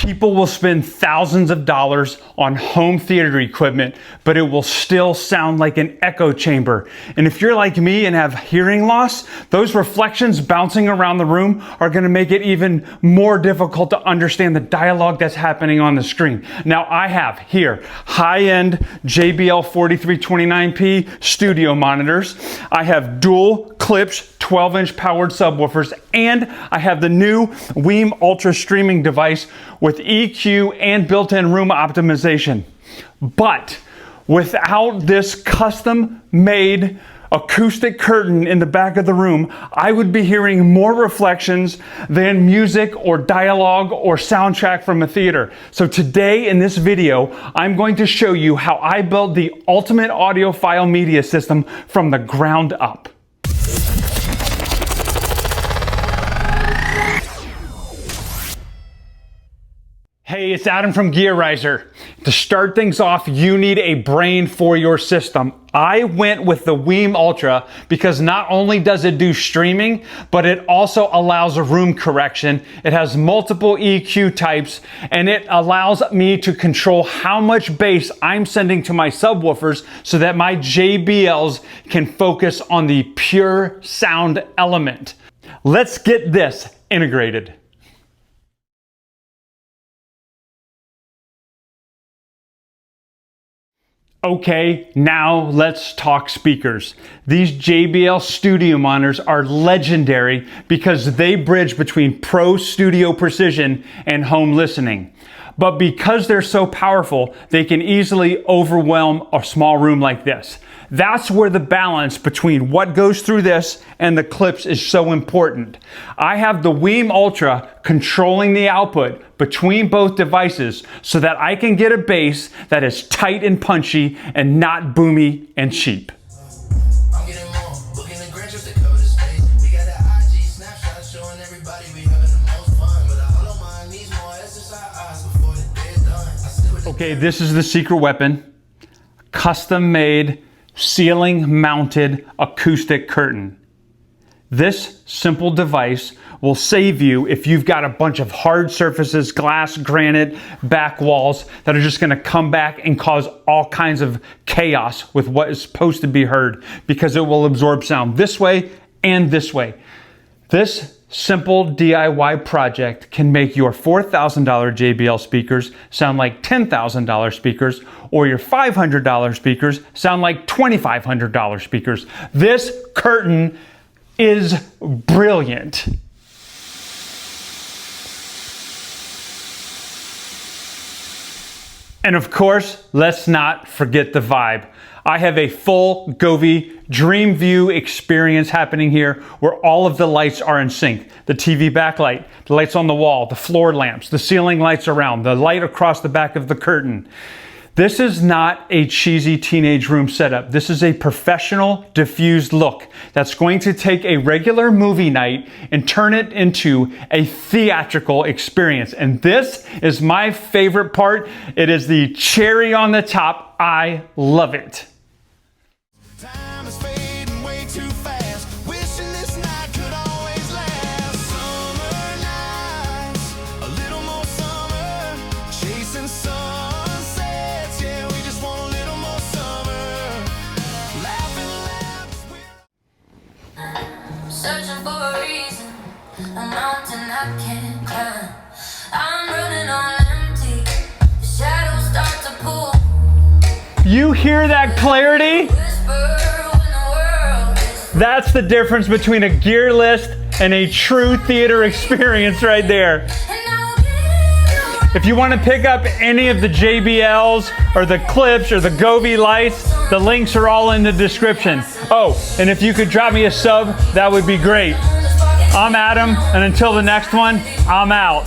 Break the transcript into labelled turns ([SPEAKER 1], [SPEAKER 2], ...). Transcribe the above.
[SPEAKER 1] People will spend thousands of dollars on home theater equipment, but it will still sound like an echo chamber. And if you're like me and have hearing loss, those reflections bouncing around the room are going to make it even more difficult to understand the dialogue that's happening on the screen. Now I have here high-end JBL 4329P studio monitors. I have dual Klipsch 12-inch powered subwoofers, and I have the new WiiM Ultra streaming device with EQ and built-in room optimization. But without this custom-made acoustic curtain in the back of the room, I would be hearing more reflections than music or dialogue or soundtrack from a theater. So today in this video, I'm going to show you how I built the ultimate audiophile media system from the ground up. Hey, it's Adam from Gearizer. To start things off, you need a brain for your system. I went with the WiiM Ultra because not only does it do streaming, but it also allows a room correction. It has multiple EQ types, and it allows me to control how much bass I'm sending to my subwoofers so that my JBLs can focus on the pure sound element. Let's get this integrated. Okay, now let's talk speakers. These JBL studio monitors are legendary because they bridge between pro studio precision and home listening. But because they're so powerful, they can easily overwhelm a small room like this. That's where the balance between what goes through this and the Klipsch is so important. I have the WiiM Ultra controlling the output between both devices so that I can get a bass that is tight and punchy and not boomy and cheap. Okay, this is the secret weapon. Custom-made, ceiling-mounted acoustic curtain. This simple device will save you if you've got a bunch of hard surfaces, glass, granite, back walls that are just going to come back and cause all kinds of chaos with what is supposed to be heard, because it will absorb sound this way and this way. This simple DIY project can make your $4,000 JBL speakers sound like $10,000 speakers, or your $500 speakers sound like $2,500 speakers. This curtain is brilliant. And of course, let's not forget the vibe. I have a full Govee DreamView experience happening here where all of the lights are in sync. The TV backlight, the lights on the wall, the floor lamps, the ceiling lights around, the light across the back of the curtain. This is not a cheesy teenage room setup. This is a professional, diffused look that's going to take a regular movie night and turn it into a theatrical experience. And this is my favorite part. It is the cherry on the top. I love it.
[SPEAKER 2] Time is fading way too fast. Wishing this night could always last. Summer nights, a little more summer. Chasing sunsets, yeah, we just want a little more summer. Laughing laughs.
[SPEAKER 3] Searching for a reason, a mountain I can't climb. I'm running on empty. The shadows start to pull.
[SPEAKER 1] You hear that clarity? That's the difference between a gear list and a true theater experience right there. If you want to pick up any of the JBLs or the Klipsch or the Govee lights, the links are all in the description. Oh, and if you could drop me a sub, that would be great. I'm Adam, and until the next one, I'm out.